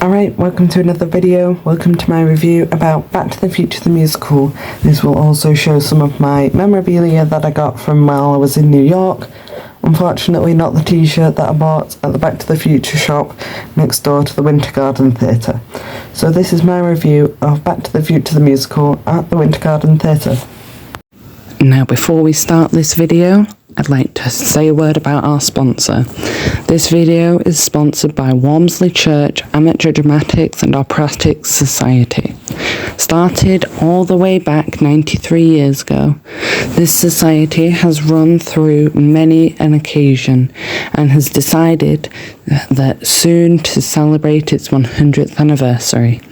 Alright, welcome to another video. Welcome to my review about Back to the Future the musical. This will also show some of my memorabilia that I got from while I was in New York. Unfortunately not the t-shirt that I bought at the Back to the Future shop next door to the Winter Garden Theatre. So this is my review of Back to the Future the musical at the Winter Garden Theatre. Now before we start this video, I'd like to say a word about our sponsor. This video is sponsored by Walmsley Church Amateur Dramatics and Operatic Society. Started all the way back 93 years ago, this society has run through many an occasion and has decided that soon to celebrate its 100th anniversary.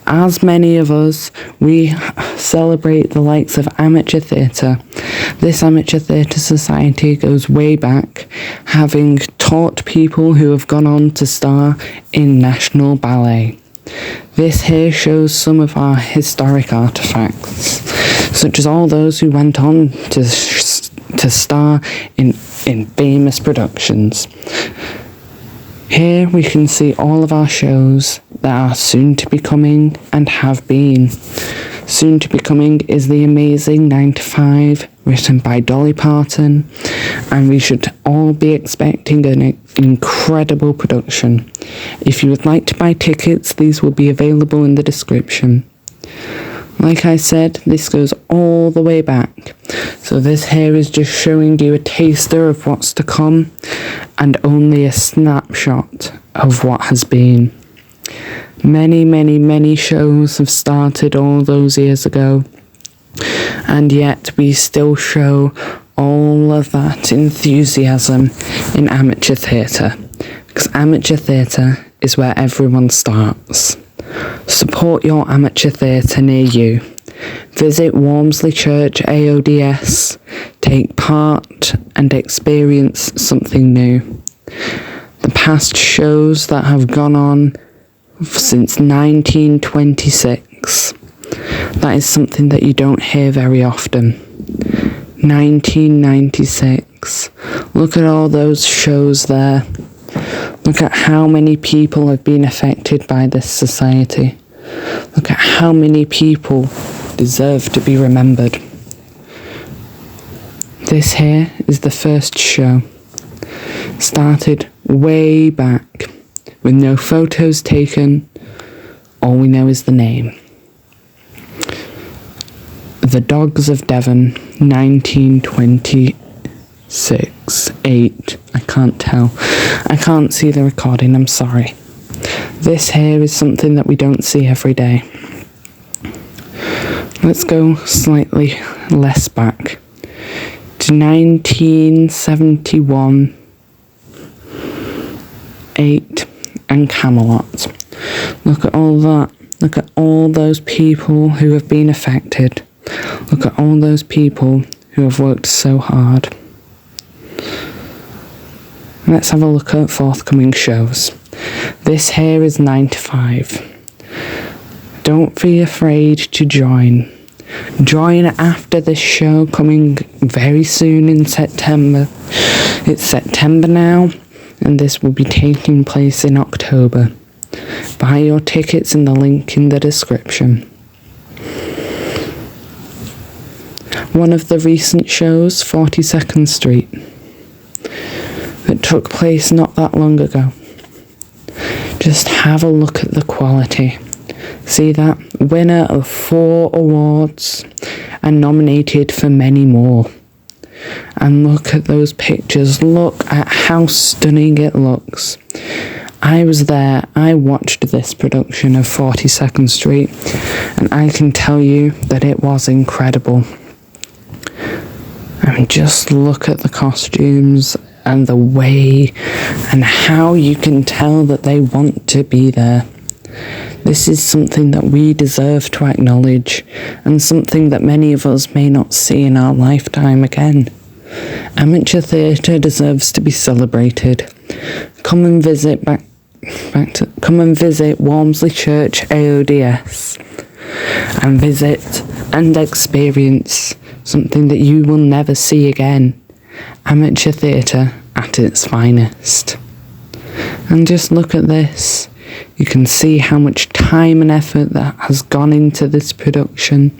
As many of us, we celebrate the likes of amateur theatre. This amateur theatre society goes way back, having taught people who have gone on to star in national ballet. This here shows some of our historic artefacts, such as all those who went on to star in famous productions. Here we can see all of our shows that are soon to be coming and have been. Soon to be coming is The Amazing 9 to 5, written by Dolly Parton, and we should all be expecting an incredible production. If you would like to buy tickets, these will be available in the description. Like I said, this goes all the way back. So this here is just showing you a taster of what's to come and only a snapshot of what has been. Many shows have started all those years ago, and yet we still show all of that enthusiasm in amateur theatre, because amateur theatre is where everyone starts. Support your amateur theatre near you. Visit Walmsley Church AODS, take part and experience something new. The past shows that have gone on since 1926, that is something that you don't hear very often. 1996, look at all those shows there. Look at how many people have been affected by this society. Look at how many people deserve to be remembered. This here is the first show. Started way back with no photos taken. All we know is the name. The Dogs of Devon, 1926, 8, I can't tell. I can't see the recording, I'm sorry. This here is something that we don't see every day. Let's go slightly less back to 1971, 8, and Camelot. Look at all that. Look at all those people who have been affected. Look at all those people who have worked so hard. Let's have a look at forthcoming shows. This here is 9 to 5. Don't be afraid to join. Join after this show coming very soon in September. It's September now, and this will be taking place in October. Buy your tickets in the link in the description. One of the recent shows, 42nd Street, that took place not that long ago. Just have a look at the quality. See that? Winner of 4 awards and nominated for many more. And look at those pictures. Look at how stunning it looks. I was there. I watched this production of 42nd Street, and I can tell you that it was incredible. I mean, just look at the costumes and the way and how you can tell that they want to be there. This is something that we deserve to acknowledge, and something that many of us may not see in our lifetime again. Amateur theatre deserves to be celebrated. Come and visit Walmsley Church AODS and visit and experience something that you will never see again. Amateur theatre at its finest. And just look at this. You can see how much time and effort that has gone into this production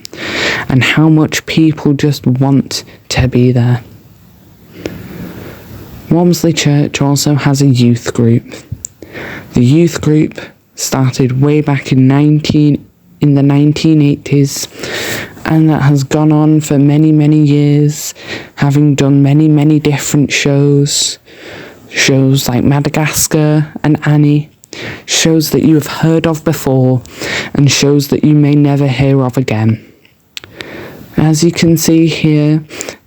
and how much people just want to be there. Walmsley Church also has a youth group. The youth group started way back in the 1980s, and that has gone on for many, many years, having done many, many different shows like Madagascar and Annie, shows that you have heard of before and shows that you may never hear of again. As you can see here,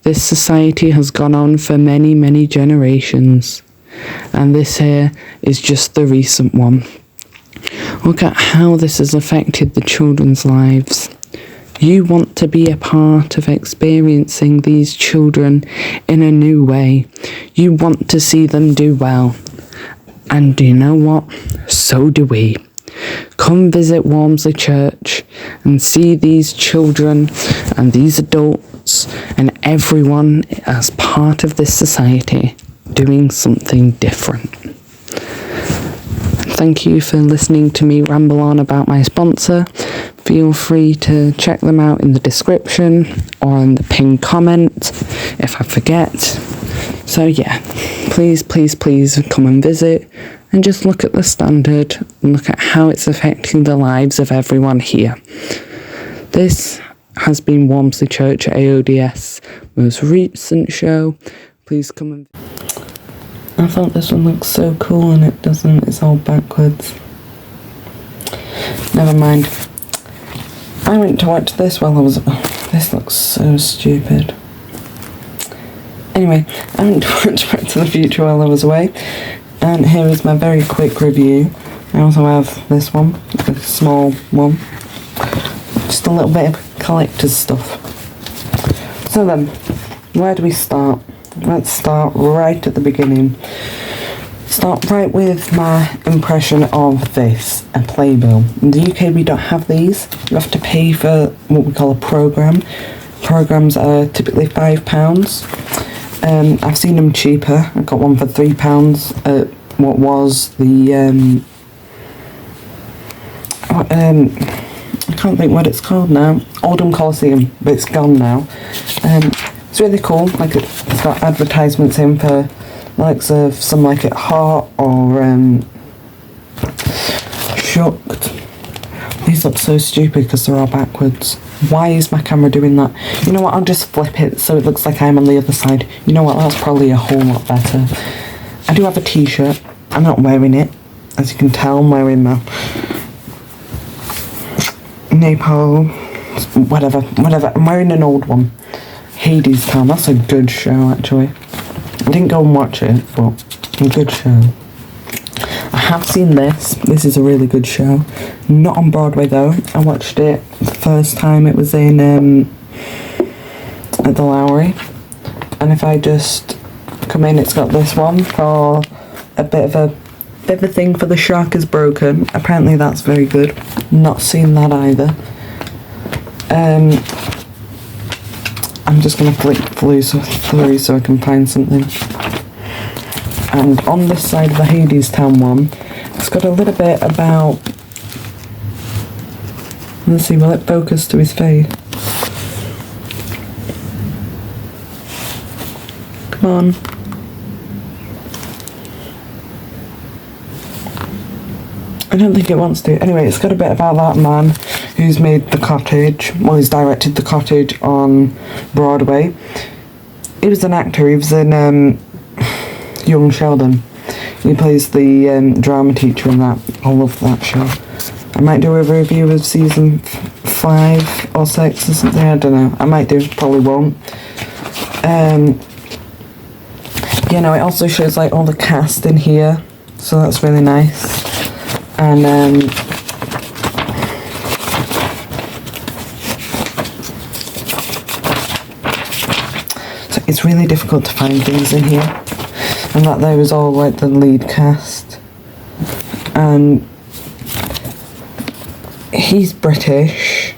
this society has gone on for many, many generations, and this here is just the recent one. Look at how this has affected the children's lives. You want to be a part of experiencing these children in a new way. You want to see them do well. And do you know what? So do we. Come visit Walmsley Church and see these children and these adults and everyone as part of this society doing something different. Thank you for listening to me ramble on about my sponsor. Feel free to check them out in the description or in the pinned comment if I forget. So yeah, please come and visit and just look at the standard and look at how it's affecting the lives of everyone here. This has been Walmsley Church AODS most recent show. Please come and... I thought this one looks so cool and it doesn't, it's all backwards. Never mind. I went to watch this while I was... Oh, this looks so stupid. Anyway, I went to watch Back to the Future while I was away, and here is my very quick review. I also have this one, a small one. Just a little bit of collector's stuff. So then, where do we start? Let's start right at the beginning. Start right with my impression of this, a playbill. In the UK we don't have these. You have to pay for what we call a programme. Programmes are typically £5. I've seen them cheaper. I got one for £3 at what was the I can't think what it's called now. Oldham Coliseum, but it's gone now. It's really cool. Like it's got advertisements in for likes of some like it Heart or Shocked. These look so stupid because they're all backwards. Why is my camera doing that? You know what, I'll just flip it so it looks like I'm on the other side. You know what, that's probably a whole lot better. I do have a t-shirt. I'm not wearing it. As you can tell, I'm wearing my T.A.P, whatever. I'm wearing an old one. Hades Town, that's a good show actually. I didn't go and watch it, but a good show. I have seen this. This is a really good show. Not on Broadway though. I watched it the first time it was in at the Lowry. And if I just come in, it's got this one for a bit of a thing for The Shark Is Broken. Apparently that's very good. Not seen that either. I'm just gonna flick through so I can find something. And on this side of the Hades Town one, it's got a little bit about... Let's see, will it focus to his face? Come on. I don't think it wants to. Anyway, it's got a bit about that man who's made The Cottage. Well, he's directed The Cottage on Broadway. He was an actor. He was in Young Sheldon. He plays the drama teacher in that. I love that show. I might do a review of season 5 or 6 or something. I don't know. I might do. Probably won't. You know, it also shows like all the cast in here. So that's really nice. And so it's really difficult to find things in here, and that there was all like the lead cast, and he's British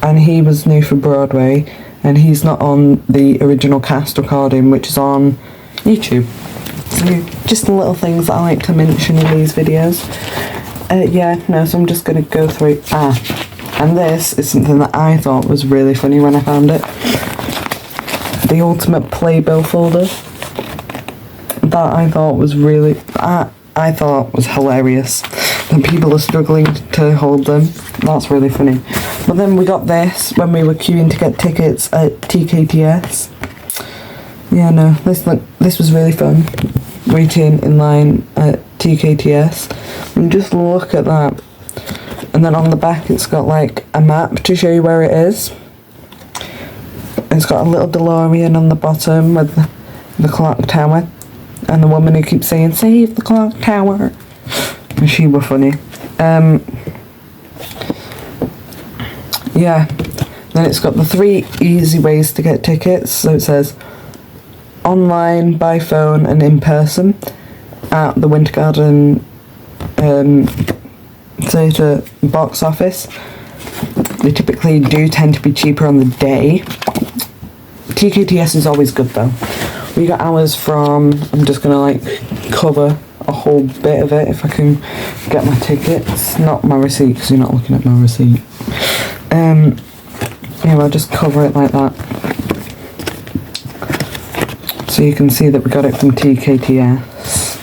and he was new for Broadway, and he's not on the original cast recording, which is on YouTube. So just the little things that I like to mention in these videos. Yeah, no, so I'm just going to go through... and this is something that I thought was really funny when I found it. The ultimate playbill folder. That I thought was really... I thought was hilarious. That people are struggling to hold them. That's really funny. But then we got this when we were queuing to get tickets at TKTS. Yeah, no, this was really fun. Waiting in line at TKTS. And just look at that. And then on the back it's got like a map to show you where it is. It's got a little DeLorean on the bottom with the clock tower. And the woman who keeps saying, "Save the clock tower." And she were funny. Yeah. Then it's got the 3 easy ways to get tickets. So it says online, by phone and in person at the Winter Garden Theatre box office. They typically do tend to be cheaper on the day. TKTS is always good though. We got ours from, I'm just going to like cover a whole bit of it if I can get my tickets. Not my receipt because you're not looking at my receipt. Yeah, I'll just cover it like that. So you can see that we got it from TKTS.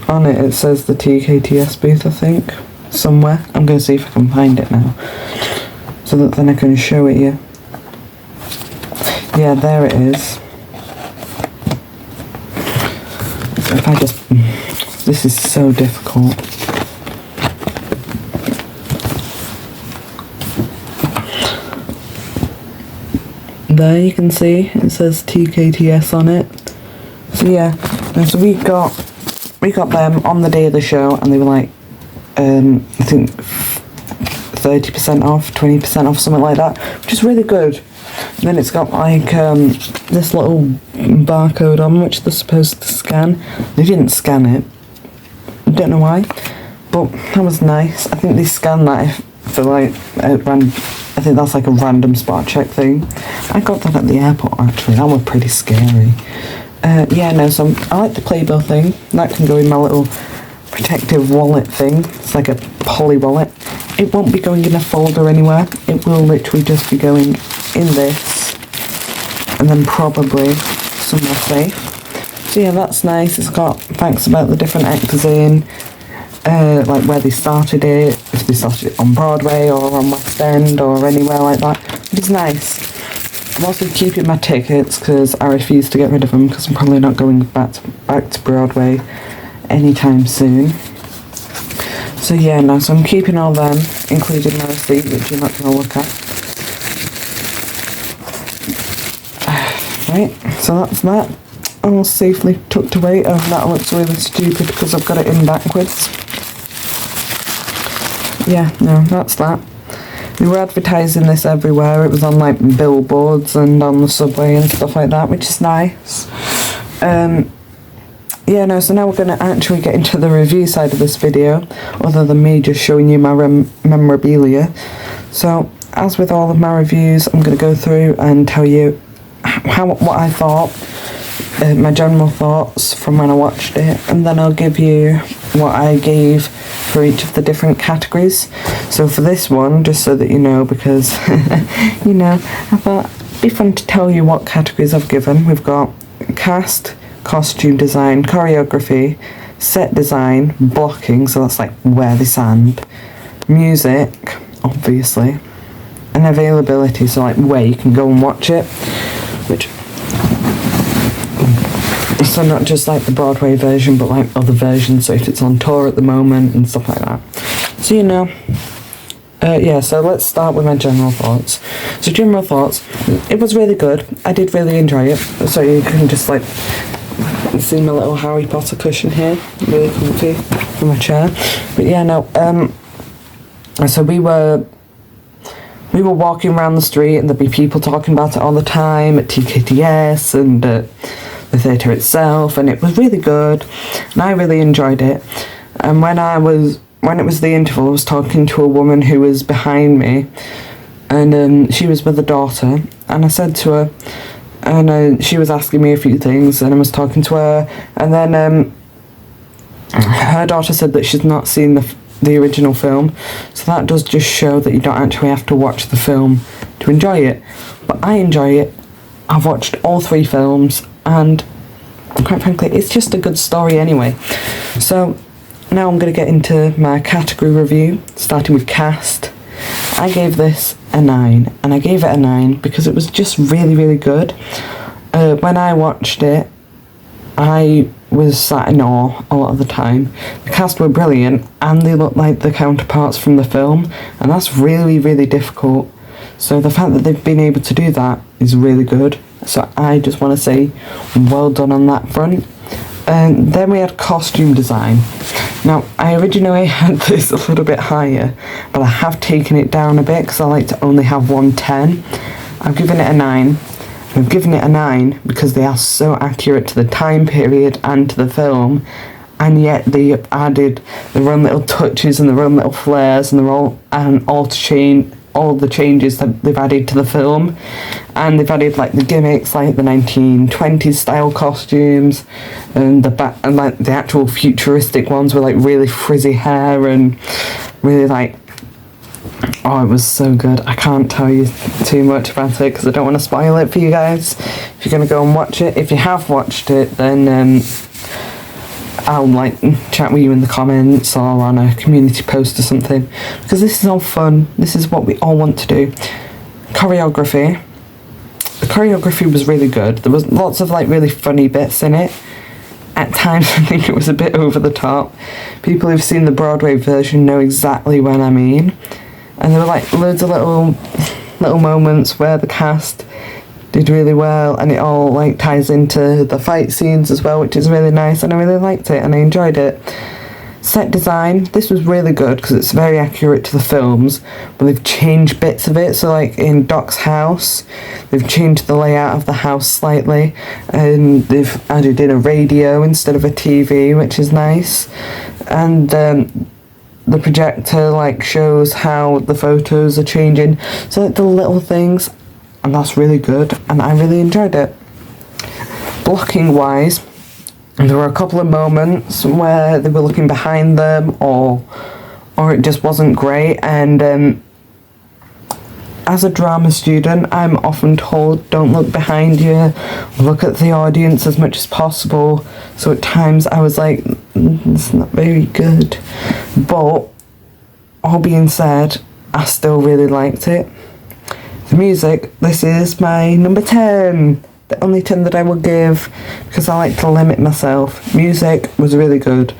On it says the TKTS booth, I think, somewhere. I'm going to see if I can find it now. So that then I can show it you. Yeah, there it is. If I just... This is so difficult. There you can see it says TKTS on it. So yeah, and so we got them on the day of the show, and they were like, I think 30% off, 20% off, something like that, which is really good. And then it's got like this little barcode on which they're supposed to scan. They didn't scan it. I don't know why, but that was nice. I think they scan that for like I think that's like a random spot check thing. I got that at the airport actually. That was pretty scary. Yeah, no, so I like the playbill thing. That can go in my little protective wallet thing. It's like a poly wallet. It won't be going in a folder anywhere. It will literally just be going in this, and then probably somewhere safe. So yeah, that's nice. It's got facts about the different actors in, like where they started it, if they started it on Broadway or on West End or anywhere like that. It's nice. I'm also keeping my tickets because I refuse to get rid of them because I'm probably not going back to Broadway anytime soon. So yeah, no, so I'm keeping all them, including my receipt, which you're not going to look at. Right, so that's that. All safely tucked away. Oh, that looks really stupid because I've got it in backwards. Yeah, no, that's that. They were advertising this everywhere. It was on like billboards and on the subway and stuff like that, which is nice. Yeah, no, so now we're going to actually get into the review side of this video, other than me just showing you my memorabilia. So, as with all of my reviews, I'm going to go through and tell you what I thought, my general thoughts from when I watched it, and then I'll give you what I gave for each of the different categories. So for this one, just so that you know, because, you know, I thought it'd be fun to tell you what categories I've given. We've got cast, costume design, choreography, set design, blocking, so that's like where they stand, music, obviously, and availability, so like where you can go and watch it, which, so not just like the Broadway version, but like other versions, so if it's on tour at the moment and stuff like that. So, you know, yeah, so let's start with my general thoughts. So general thoughts, it was really good. I did really enjoy it. So you can just like see my little Harry Potter cushion here, really comfy for my chair. But yeah, no, so we were walking around the street and there'd be people talking about it all the time at TKTS and the theatre itself, and it was really good and I really enjoyed it. And when it was the interval, I was talking to a woman who was behind me, and she was with a daughter, and I said to her, and she was asking me a few things, and I was talking to her, and then Her daughter said that she's not seen the original film, so that does just show that you don't actually have to watch the film to enjoy it. But I enjoy it. I've watched all 3 films, and quite frankly, it's just a good story anyway. So now I'm going to get into my category review, starting with cast. I gave this a 9, and I gave it a 9 because it was just really, really good. When I watched it, I was sat in awe a lot of the time. The cast were brilliant, and they looked like the counterparts from the film, and that's really, really difficult. So the fact that they've been able to do that is really good. So I just want to say well done on that front. And then we had costume design. Now, I originally had this a little bit higher, but I have taken it down a bit because I like to only have 110. I've given it a 9. I've given it a 9 because they are so accurate to the time period and to the film, and yet they added their own little touches and their own little flares and all the changes that they've added to the film. And they've added like the gimmicks, like the 1920s style costumes, and like the actual futuristic ones with like really frizzy hair and really like, oh, it was so good. I can't tell you too much about it because I don't want to spoil it for you guys. If you're going to go and watch it, if you have watched it, then I'll like chat with you in the comments or on a community post or something, because this is all fun. This is what we all want to do. Choreography. The choreography was really good. There was lots of like really funny bits in it. At times I think it was a bit over the top. People who've seen the Broadway version know exactly what I mean. And there were like loads of little moments where the cast did really well, and it all like ties into the fight scenes as well, which is really nice, and I really liked it and I enjoyed it. Set design, this was really good because it's very accurate to the films, but they've changed bits of it. So like in Doc's house, they've changed the layout of the house slightly, and they've added in a radio instead of a TV, which is nice. And the projector like shows how the photos are changing, so like the little things, and that's really good, and I really enjoyed it. Blocking wise, there were a couple of moments where they were looking behind them, or it just wasn't great. And as a drama student, I'm often told don't look behind you, look at the audience as much as possible. So at times I was like, it's not very good. But all being said, I still really liked it. The music, this is my number 10. The only 10 that I will give, because I like to limit myself. Music was really good.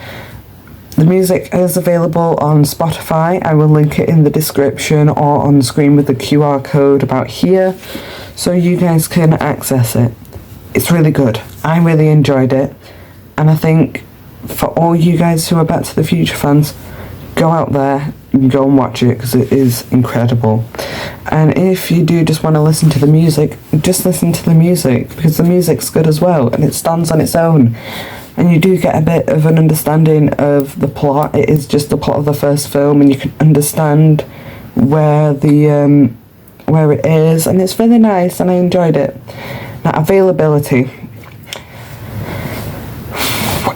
The music is available on Spotify. I will link it in the description or on screen with the QR code about here, so you guys can access it. It's really good. I really enjoyed it, and I think for all you guys who are Back to the Future fans, go out there and go and watch it because it is incredible. And if you do just want to listen to the music, just listen to the music, because the music's good as well and it stands on its own, and you do get a bit of an understanding of the plot. It is just the plot of the first film, and you can understand where it is, and it's really nice, and I enjoyed it. Now, availability.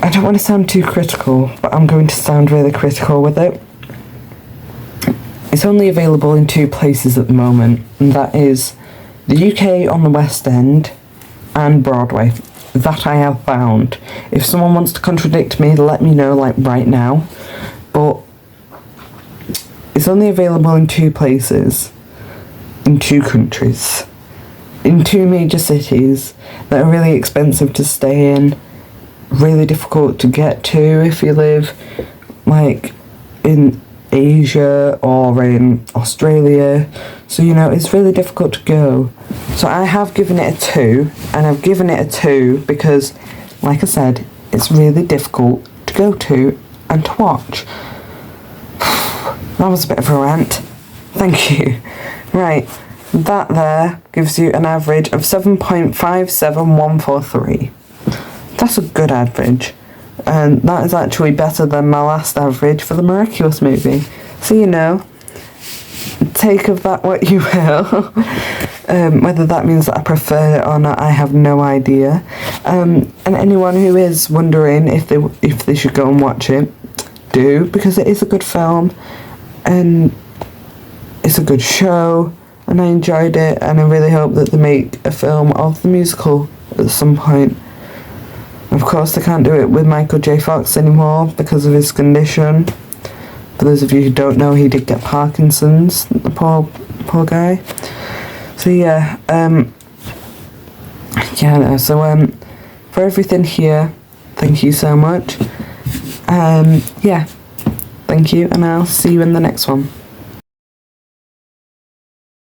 I don't want to sound too critical, but I'm going to sound really critical with it. It's only available in 2 places at the moment, and that is the UK on the West End and Broadway. That I have found. If someone wants to contradict me, let me know, like right now. But it's only available in 2 places, in 2 countries, in 2 major cities that are really expensive to stay in, really difficult to get to if you live like in Asia or in Australia. So it's really difficult to go. So I have given it a 2, and I've given it a 2 because, like I said, it's really difficult to go to and to watch. That was a bit of a rant. Thank you. Right, that there gives you an average of 7.57143. That's a good average, and that is actually better than my last average for the Miraculous movie. So take of that what you will. Whether that means that I prefer it or not, I have no idea. And anyone who is wondering if they should go and watch it, do, because it is a good film and it's a good show, and I enjoyed it, and I really hope that they make a film of the musical at some point. Of course, they can't do it with Michael J. Fox anymore because of his condition. For those of you who don't know, he did get Parkinson's, the poor guy. So yeah, for everything here, thank you so much. Yeah, thank you, and I'll see you in the next one.